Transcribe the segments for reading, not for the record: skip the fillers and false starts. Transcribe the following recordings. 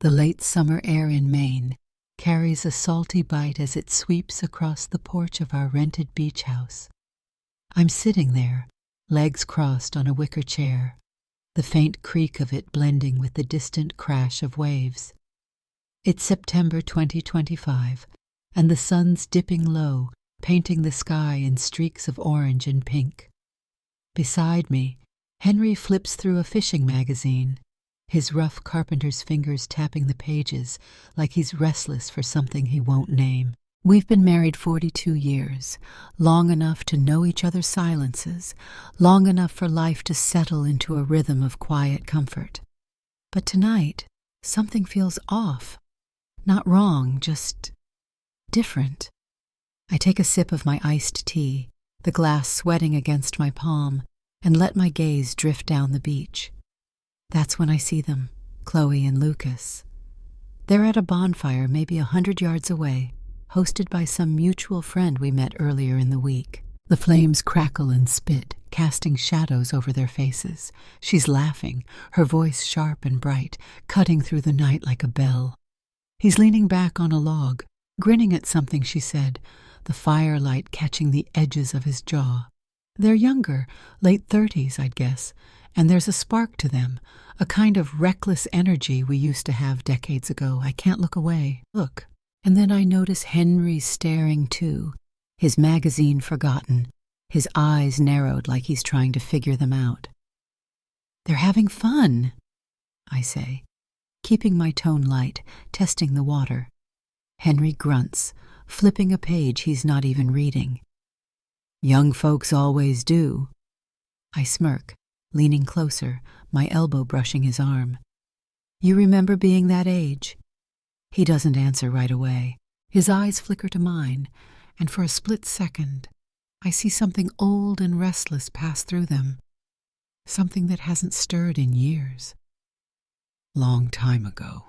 The late summer air in Maine carries a salty bite as it sweeps across the porch of our rented beach house. I'm sitting there, legs crossed on a wicker chair, the faint creak of it blending with the distant crash of waves. It's September 2025, and the sun's dipping low, painting the sky in streaks of orange and pink. Beside me, Henry flips through a fishing magazine, his rough carpenter's fingers tapping the pages like he's restless for something he won't name. We've been married 42 years, long enough to know each other's silences, long enough for life to settle into a rhythm of quiet comfort. But tonight, something feels off. Not wrong, just different. I take a sip of my iced tea, the glass sweating against my palm, and let my gaze drift down the beach. That's when I see them, Chloe and Lucas. They're at a bonfire maybe 100 yards away, hosted by some mutual friend we met earlier in the week. The flames crackle and spit, casting shadows over their faces. She's laughing, her voice sharp and bright, cutting through the night like a bell. He's leaning back on a log, grinning at something she said, the firelight catching the edges of his jaw. They're younger, late 30s, I'd guess, and there's a spark to them, a kind of reckless energy we used to have decades ago. I can't look away. Look. And then I notice Henry staring too, his magazine forgotten, his eyes narrowed like he's trying to figure them out. They're having fun, I say, keeping my tone light, testing the water. Henry grunts, flipping a page he's not even reading. Young folks always do. I smirk, leaning closer, my elbow brushing his arm. You remember being that age? He doesn't answer right away. His eyes flicker to mine, and for a split second, I see something old and restless pass through them. Something that hasn't stirred in years. Long time ago,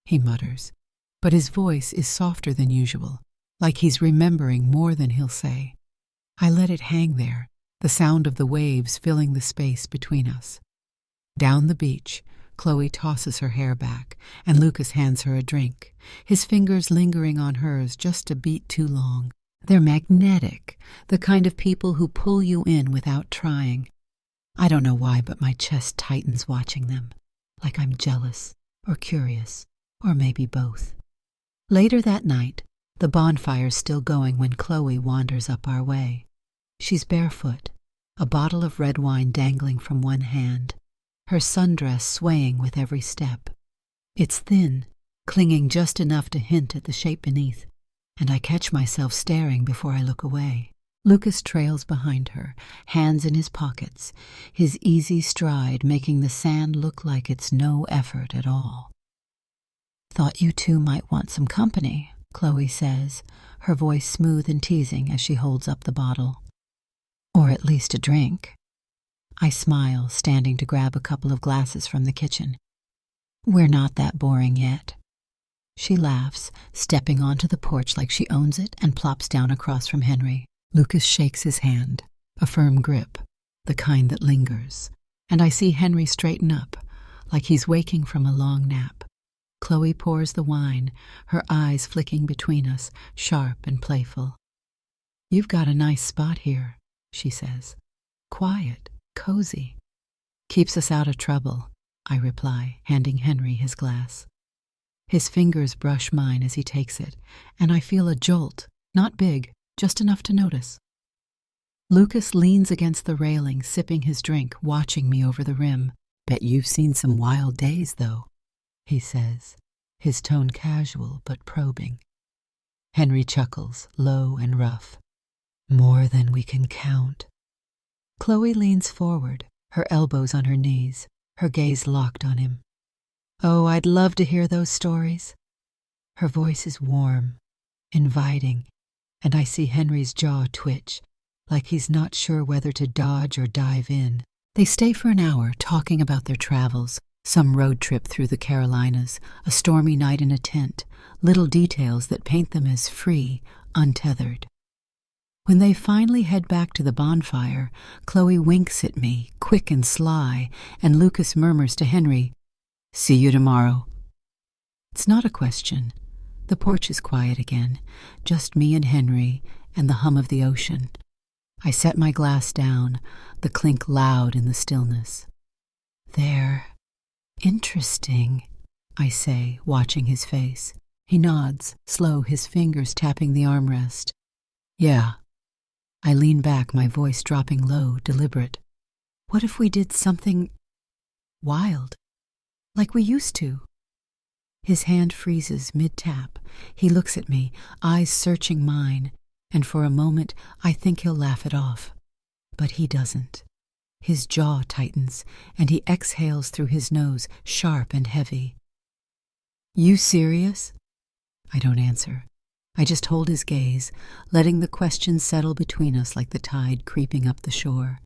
he mutters, but his voice is softer than usual, like he's remembering more than he'll say. I let it hang there, the sound of the waves filling the space between us. Down the beach, Chloe tosses her hair back, and Lucas hands her a drink, his fingers lingering on hers just a beat too long. They're magnetic, the kind of people who pull you in without trying. I don't know why, but my chest tightens watching them, like I'm jealous, or curious, or maybe both. Later that night, the bonfire's still going when Chloe wanders up our way. She's barefoot, a bottle of red wine dangling from one hand, her sundress swaying with every step. It's thin, clinging just enough to hint at the shape beneath, and I catch myself staring before I look away. Lucas trails behind her, hands in his pockets, his easy stride making the sand look like it's no effort at all. Thought you two might want some company, Chloe says, her voice smooth and teasing as she holds up the bottle. Or at least a drink. I smile, standing to grab a couple of glasses from the kitchen. We're not that boring yet. She laughs, stepping onto the porch like she owns it, and plops down across from Henry. Lucas shakes his hand, a firm grip, the kind that lingers, and I see Henry straighten up, like he's waking from a long nap. Chloe pours the wine, her eyes flicking between us, sharp and playful. You've got a nice spot here, she says. Quiet, cozy. Keeps us out of trouble, I reply, handing Henry his glass. His fingers brush mine as he takes it, and I feel a jolt, not big, just enough to notice. Lucas leans against the railing, sipping his drink, watching me over the rim. Bet you've seen some wild days, though, he says, his tone casual but probing. Henry chuckles, low and rough. More than we can count. Chloe leans forward, her elbows on her knees, her gaze locked on him. Oh, I'd love to hear those stories. Her voice is warm, inviting, and I see Henry's jaw twitch, like he's not sure whether to dodge or dive in. They stay for an hour talking about their travels, some road trip through the Carolinas, a stormy night in a tent, little details that paint them as free, untethered. When they finally head back to the bonfire, Chloe winks at me, quick and sly, and Lucas murmurs to Henry, "See you tomorrow." It's not a question. The porch is quiet again, just me and Henry and the hum of the ocean. I set my glass down, the clink loud in the stillness. "They're interesting," I say, watching his face. He nods, slow, his fingers tapping the armrest. "Yeah." I lean back, my voice dropping low, deliberate. "What if we did something wild, like we used to?" His hand freezes mid-tap. He looks at me, eyes searching mine, and for a moment I think he'll laugh it off. But he doesn't. His jaw tightens, and he exhales through his nose, sharp and heavy. "You serious?" I don't answer. I just hold his gaze, letting the question settle between us like the tide creeping up the shore.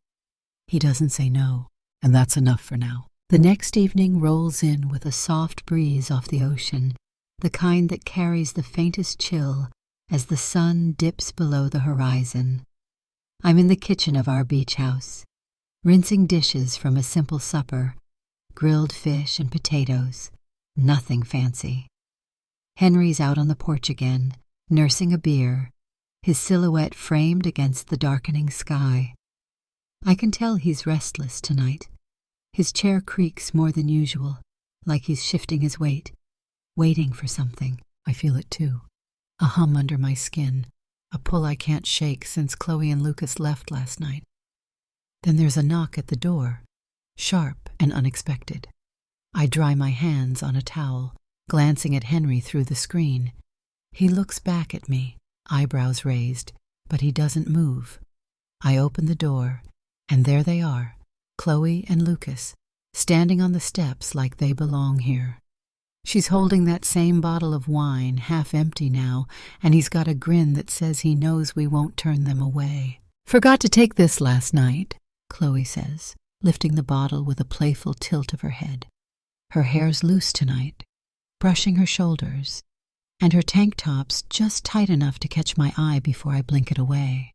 He doesn't say no, and that's enough for now. The next evening rolls in with a soft breeze off the ocean, the kind that carries the faintest chill as the sun dips below the horizon. I'm in the kitchen of our beach house, rinsing dishes from a simple supper, grilled fish and potatoes, nothing fancy. Henry's out on the porch again, nursing a beer, his silhouette framed against the darkening sky. I can tell he's restless tonight. His chair creaks more than usual, like he's shifting his weight, waiting for something. I feel it too. A hum under my skin, a pull I can't shake since Chloe and Lucas left last night. Then there's a knock at the door, sharp and unexpected. I dry my hands on a towel, glancing at Henry through the screen. He looks back at me, eyebrows raised, but he doesn't move. I open the door, and there they are, Chloe and Lucas, standing on the steps like they belong here. She's holding that same bottle of wine, half empty now, and he's got a grin that says he knows we won't turn them away. "Forgot to take this last night," Chloe says, lifting the bottle with a playful tilt of her head. Her hair's loose tonight, brushing her shoulders, and her tank top's just tight enough to catch my eye before I blink it away.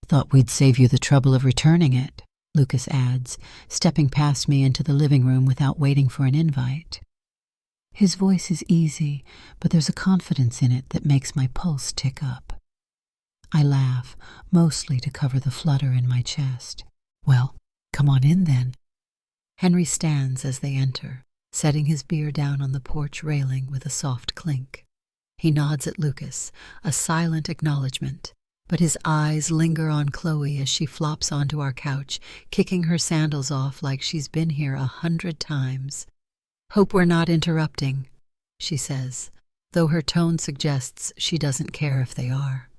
"Thought we'd save you the trouble of returning it," Lucas adds, stepping past me into the living room without waiting for an invite. His voice is easy, but there's a confidence in it that makes my pulse tick up. I laugh, mostly to cover the flutter in my chest. "Well, come on in then." Henry stands as they enter, setting his beer down on the porch railing with a soft clink. He nods at Lucas, a silent acknowledgement, but his eyes linger on Chloe as she flops onto our couch, kicking her sandals off like she's been here 100 times. "Hope we're not interrupting," she says, though her tone suggests she doesn't care if they are.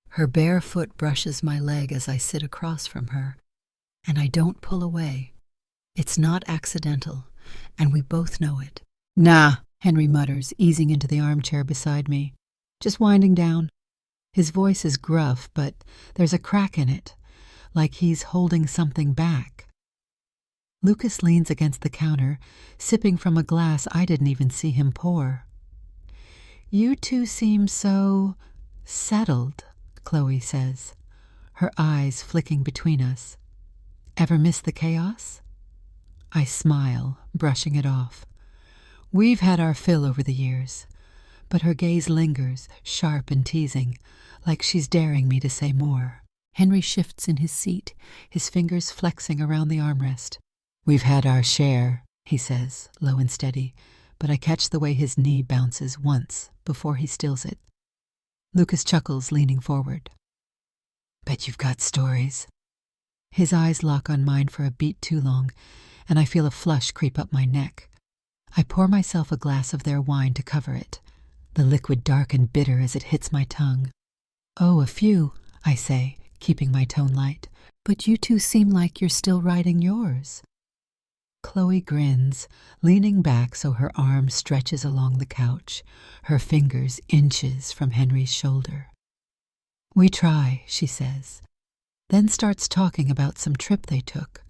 Her bare foot brushes my leg as I sit across from her, and I don't pull away. It's not accidental, and we both know it. "Nah," Henry mutters, easing into the armchair beside me. "Just winding down." His voice is gruff, but there's a crack in it, like he's holding something back. Lucas leans against the counter, sipping from a glass I didn't even see him pour. "You two seem so settled," Chloe says, her eyes flicking between us. "Ever miss the chaos?" I smile, brushing it off. We've had our fill over the years, but her gaze lingers, sharp and teasing, like she's daring me to say more. Henry shifts in his seat, his fingers flexing around the armrest. "We've had our share," he says, low and steady, but I catch the way his knee bounces once before he stills it. Lucas chuckles, leaning forward. "Bet you've got stories." His eyes lock on mine for a beat too long, and I feel a flush creep up my neck. I pour myself a glass of their wine to cover it, the liquid dark and bitter as it hits my tongue. "Oh, a few," I say, keeping my tone light. "But you two seem like you're still writing yours." Chloe grins, leaning back so her arm stretches along the couch, her fingers inches from Henry's shoulder. "We try," she says, then starts talking about some trip they took.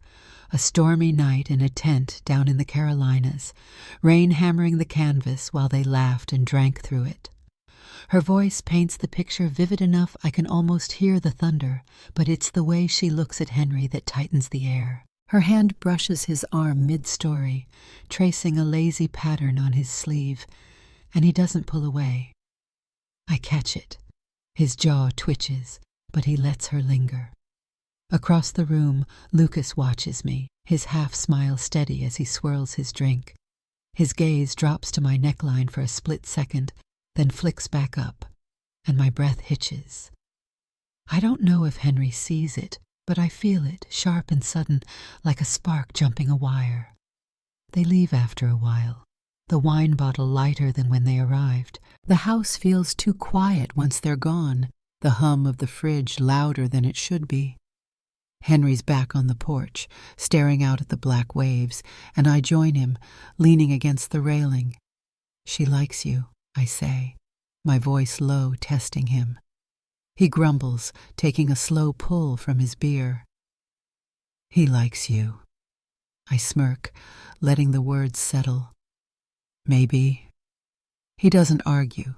A stormy night in a tent down in the Carolinas, rain hammering the canvas while they laughed and drank through it. Her voice paints the picture vivid enough I can almost hear the thunder, but it's the way she looks at Henry that tightens the air. Her hand brushes his arm mid-story, tracing a lazy pattern on his sleeve, and he doesn't pull away. I catch it. His jaw twitches, but he lets her linger. Across the room, Lucas watches me, his half-smile steady as he swirls his drink. His gaze drops to my neckline for a split second, then flicks back up, and my breath hitches. I don't know if Henry sees it, but I feel it, sharp and sudden, like a spark jumping a wire. They leave after a while, the wine bottle lighter than when they arrived. The house feels too quiet once they're gone, the hum of the fridge louder than it should be. Henry's back on the porch, staring out at the black waves, and I join him, leaning against the railing. "She likes you," I say, my voice low, testing him. He grumbles, taking a slow pull from his beer. "He likes you." I smirk, letting the words settle. "Maybe." He doesn't argue,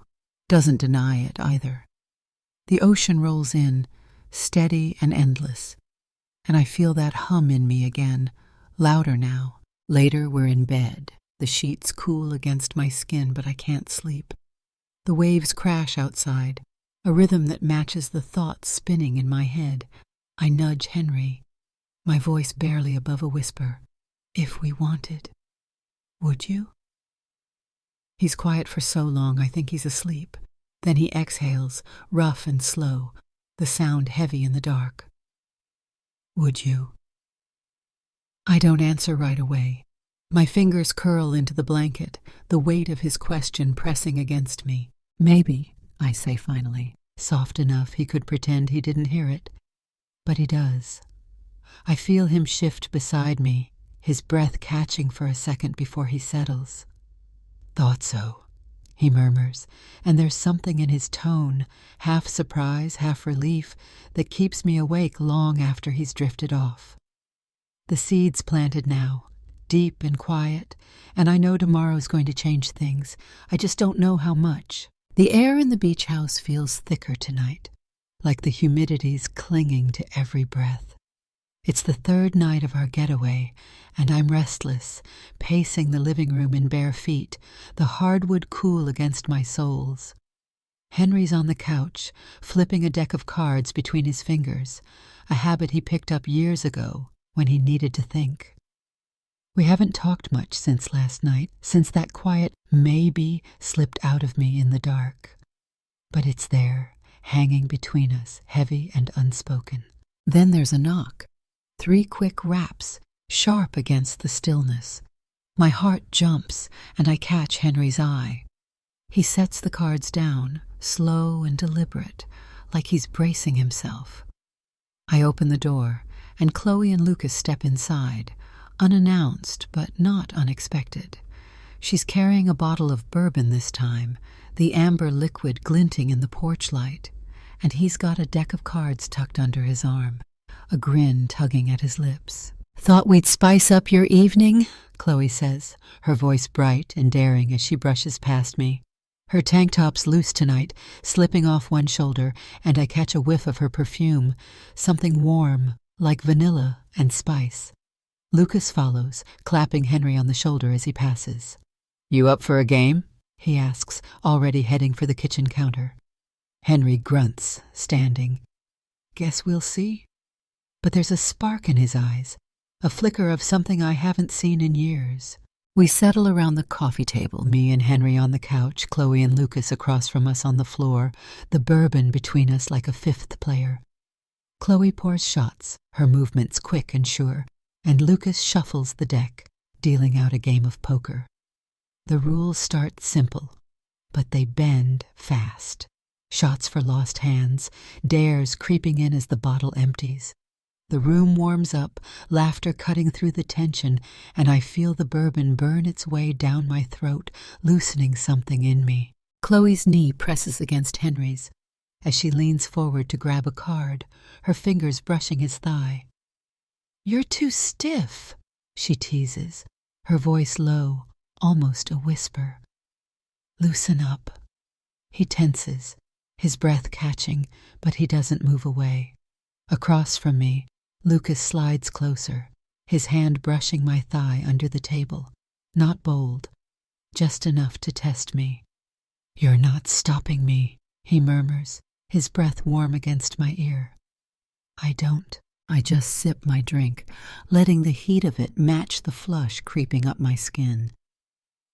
doesn't deny it either. The ocean rolls in, steady and endless, and I feel that hum in me again, louder now. Later we're in bed, the sheets cool against my skin, but I can't sleep. The waves crash outside, a rhythm that matches the thoughts spinning in my head. I nudge Henry, my voice barely above a whisper. "If we wanted, would you?" He's quiet for so long I think he's asleep. Then he exhales, rough and slow, the sound heavy in the dark. "Would you?" I don't answer right away. My fingers curl into the blanket, the weight of his question pressing against me. "Maybe," I say finally, soft enough he could pretend he didn't hear it. But he does. I feel him shift beside me, his breath catching for a second before he settles. "Thought so," he murmurs, and there's something in his tone, half surprise, half relief, that keeps me awake long after he's drifted off. The seed's planted now, deep and quiet, and I know tomorrow's going to change things. I just don't know how much. The air in the beach house feels thicker tonight, like the humidity's clinging to every breath. It's the third night of our getaway, and I'm restless, pacing the living room in bare feet, the hardwood cool against my soles. Henry's on the couch, flipping a deck of cards between his fingers, a habit he picked up years ago when he needed to think. We haven't talked much since last night, since that quiet maybe slipped out of me in the dark. But it's there, hanging between us, heavy and unspoken. Then there's a knock. 3 quick raps, sharp against the stillness. My heart jumps, and I catch Henry's eye. He sets the cards down, slow and deliberate, like he's bracing himself. I open the door, and Chloe and Lucas step inside, unannounced but not unexpected. She's carrying a bottle of bourbon this time, the amber liquid glinting in the porch light, and he's got a deck of cards tucked under his arm, a grin tugging at his lips. "Thought we'd spice up your evening?" Chloe says, her voice bright and daring as she brushes past me. Her tank top's loose tonight, slipping off one shoulder, and I catch a whiff of her perfume, something warm, like vanilla and spice. Lucas follows, clapping Henry on the shoulder as he passes. "You up for a game?" he asks, already heading for the kitchen counter. Henry grunts, standing. "Guess we'll see." But there's a spark in his eyes, a flicker of something I haven't seen in years. We settle around the coffee table, me and Henry on the couch, Chloe and Lucas across from us on the floor, the bourbon between us like a fifth player. Chloe pours shots, her movements quick and sure, and Lucas shuffles the deck, dealing out a game of poker. The rules start simple, but they bend fast. Shots for lost hands, dares creeping in as the bottle empties. The room warms up, laughter cutting through the tension, and I feel the bourbon burn its way down my throat, loosening something in me. Chloe's knee presses against Henry's as she leans forward to grab a card, her fingers brushing his thigh. "You're too stiff," she teases, her voice low, almost a whisper. "Loosen up." He tenses, his breath catching, but he doesn't move away. Across from me, Lucas slides closer, his hand brushing my thigh under the table. Not bold, just enough to test me. "You're not stopping me," he murmurs, his breath warm against my ear. I don't. I just sip my drink, letting the heat of it match the flush creeping up my skin.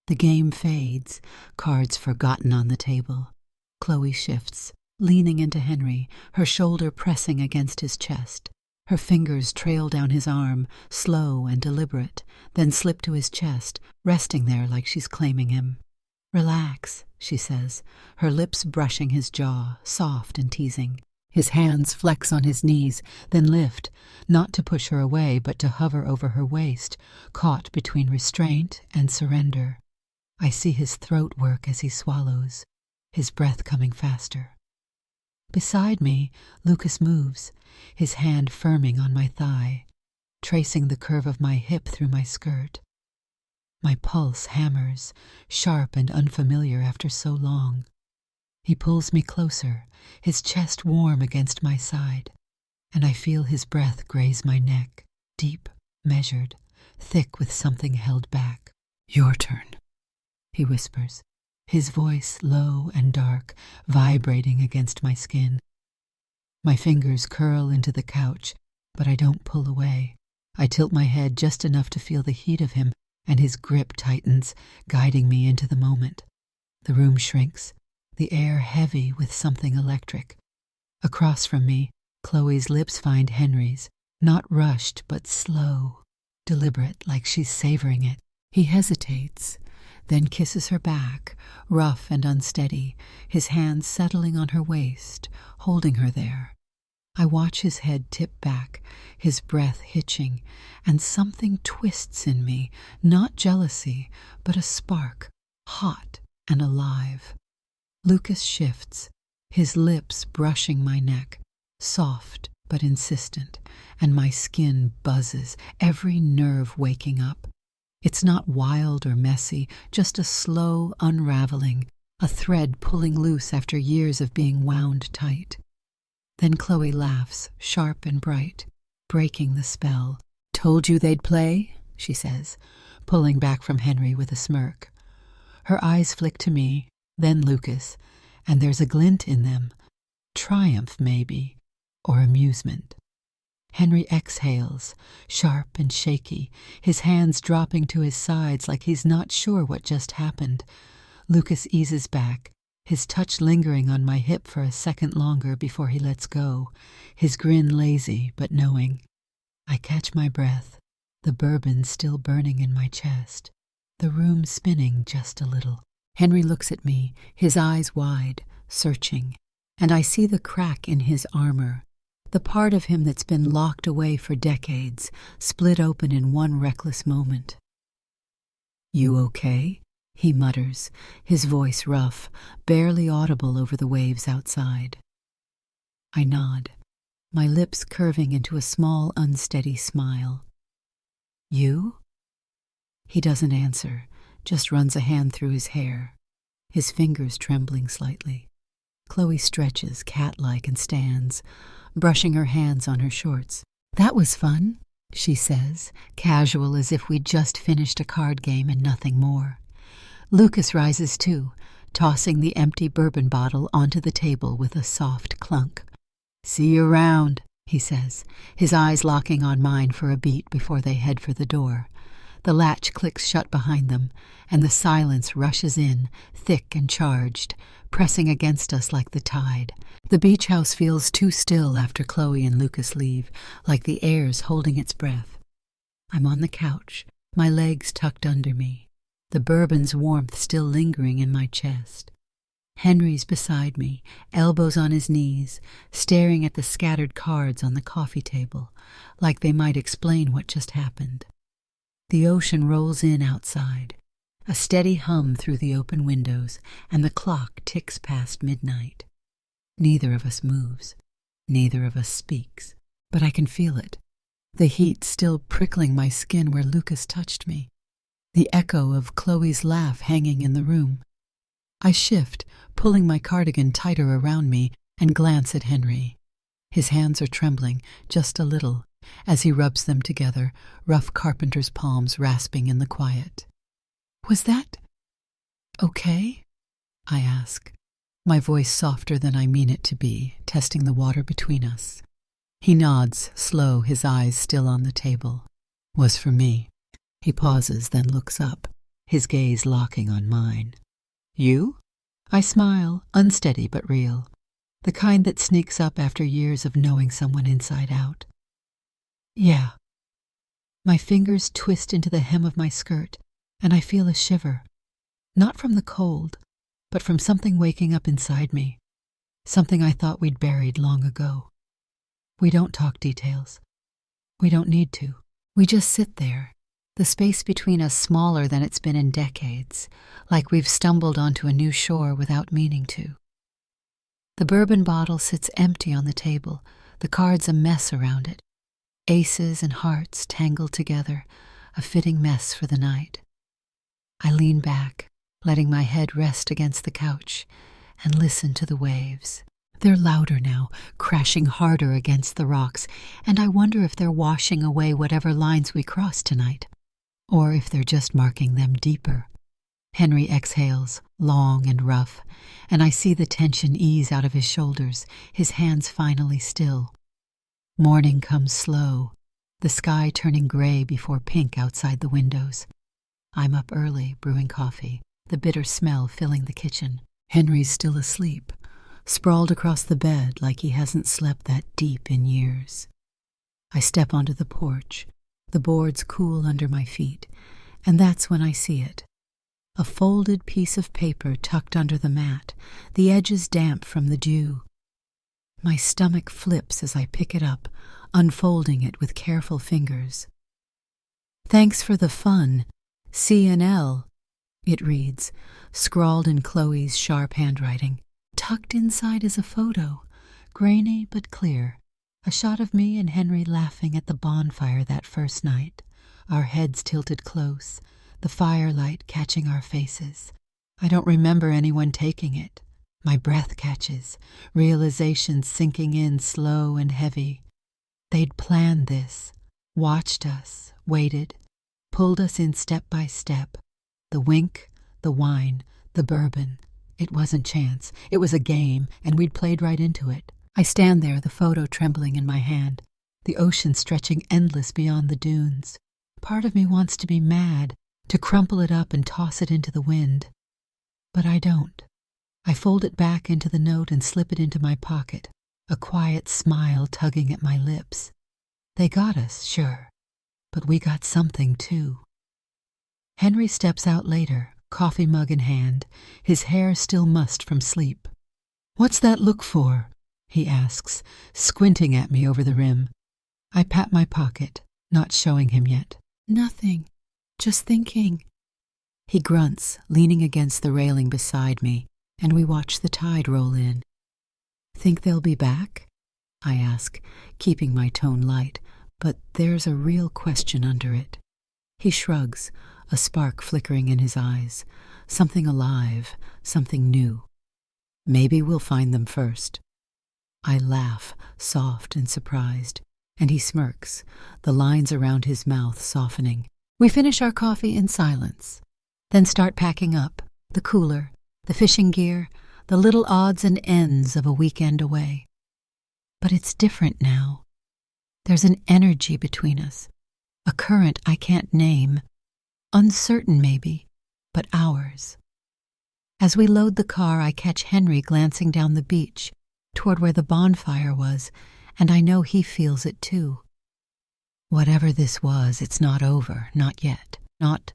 The game fades, cards forgotten on the table. Chloe shifts, leaning into Henry, her shoulder pressing against his chest. Her fingers trail down his arm, slow and deliberate, then slip to his chest, resting there like she's claiming him. "Relax," she says, her lips brushing his jaw, soft and teasing. His hands flex on his knees, then lift, not to push her away, but to hover over her waist, caught between restraint and surrender. I see his throat work as he swallows, his breath coming faster. Beside me, Lucas moves, his hand firming on my thigh, tracing the curve of my hip through my skirt. My pulse hammers, sharp and unfamiliar after so long. He pulls me closer, his chest warm against my side, and I feel his breath graze my neck, deep, measured, thick with something held back. "Your turn," he whispers, his voice low and dark, vibrating against my skin. My fingers curl into the couch, but I don't pull away. I tilt my head just enough to feel the heat of him, and his grip tightens, guiding me into the moment. The room shrinks, the air heavy with something electric. Across from me, Chloe's lips find Henry's, not rushed but slow, deliberate, like she's savoring it. He hesitates, then kisses her back, rough and unsteady, his hands settling on her waist, holding her there. I watch his head tip back, his breath hitching, and something twists in me, not jealousy, but a spark, hot and alive. Lucas shifts, his lips brushing my neck, soft but insistent, and my skin buzzes, every nerve waking up. It's not wild or messy, just a slow unraveling, a thread pulling loose after years of being wound tight. Then Chloe laughs, sharp and bright, breaking the spell. "Told you they'd play?" she says, pulling back from Henry with a smirk. Her eyes flick to me, then Lucas, and there's a glint in them. Triumph, maybe, or amusement. Henry exhales, sharp and shaky, his hands dropping to his sides like he's not sure what just happened. Lucas eases back, his touch lingering on my hip for a second longer before he lets go, his grin lazy but knowing. I catch my breath, the bourbon still burning in my chest, the room spinning just a little. Henry looks at me, his eyes wide, searching, and I see the crack in his armor, the part of him that's been locked away for decades, split open in one reckless moment. "You okay?" he mutters, his voice rough, barely audible over the waves outside. I nod, my lips curving into a small, unsteady smile. "You?" He doesn't answer, just runs a hand through his hair, his fingers trembling slightly. Chloe stretches, cat-like, and stands, brushing her hands on her shorts. "That was fun," she says, casual as if we'd just finished a card game and nothing more. Lucas rises too, tossing the empty bourbon bottle onto the table with a soft clunk. "See you around," he says, his eyes locking on mine for a beat before they head for the door. The latch clicks shut behind them, and the silence rushes in, thick and charged, pressing against us like the tide. The beach house feels too still after Chloe and Lucas leave, like the air's holding its breath. I'm on the couch, my legs tucked under me, the bourbon's warmth still lingering in my chest. Henry's beside me, elbows on his knees, staring at the scattered cards on the coffee table, like they might explain what just happened. The ocean rolls in outside, a steady hum through the open windows, and the clock ticks past midnight. Neither of us moves, neither of us speaks, but I can feel it, the heat still prickling my skin where Lucas touched me, the echo of Chloe's laugh hanging in the room. I shift, pulling my cardigan tighter around me, and glance at Henry. His hands are trembling, just a little, as he rubs them together, rough carpenter's palms rasping in the quiet. "Was that okay?" I ask, my voice softer than I mean it to be, testing the water between us. He nods, slow, his eyes still on the table. "Was for me." He pauses, then looks up, his gaze locking on mine. "You?" I smile, unsteady but real, the kind that sneaks up after years of knowing someone inside out. "Yeah." My fingers twist into the hem of my skirt, and I feel a shiver. Not from the cold, but from something waking up inside me, something I thought we'd buried long ago. We don't talk details. We don't need to. We just sit there, the space between us smaller than it's been in decades, like we've stumbled onto a new shore without meaning to. The bourbon bottle sits empty on the table, the cards a mess around it. Aces and hearts tangled together, a fitting mess for the night. I lean back, letting my head rest against the couch, and listen to the waves. They're louder now, crashing harder against the rocks, and I wonder if they're washing away whatever lines we crossed tonight, or if they're just marking them deeper. Henry exhales, long and rough, and I see the tension ease out of his shoulders, his hands finally still. Morning comes slow, the sky turning gray before pink outside the windows. I'm up early, brewing coffee, the bitter smell filling the kitchen. Henry's still asleep, sprawled across the bed like he hasn't slept that deep in years. I step onto the porch, the boards cool under my feet, and that's when I see it. A folded piece of paper tucked under the mat, the edges damp from the dew. My stomach flips as I pick it up, unfolding it with careful fingers. "Thanks for the fun, C&L," it reads, scrawled in Chloe's sharp handwriting. Tucked inside is a photo, grainy but clear, a shot of me and Henry laughing at the bonfire that first night, our heads tilted close, the firelight catching our faces. I don't remember anyone taking it. My breath catches, realization sinking in slow and heavy. They'd planned this, watched us, waited, pulled us in step by step. The wink, the wine, the bourbon. It wasn't chance. It was a game, and we'd played right into it. I stand there, the photo trembling in my hand, the ocean stretching endless beyond the dunes. Part of me wants to be mad, to crumple it up and toss it into the wind. But I don't. I fold it back into the note and slip it into my pocket, a quiet smile tugging at my lips. They got us, sure, but we got something too. Henry steps out later, coffee mug in hand, his hair still mussed from sleep. "What's that look for?" he asks, squinting at me over the rim. I pat my pocket, not showing him yet. "Nothing, just thinking." He grunts, leaning against the railing beside me, and we watch the tide roll in. "Think they'll be back?" I ask, keeping my tone light, but there's a real question under it. He shrugs, a spark flickering in his eyes, something alive, something new. "Maybe we'll find them first." I laugh, soft and surprised, and he smirks, the lines around his mouth softening. We finish our coffee in silence, then start packing up, the cooler, the fishing gear, the little odds and ends of a weekend away. But it's different now. There's an energy between us, a current I can't name, uncertain maybe, but ours. As we load the car, I catch Henry glancing down the beach, toward where the bonfire was, and I know he feels it too. Whatever this was, it's not over, not yet, not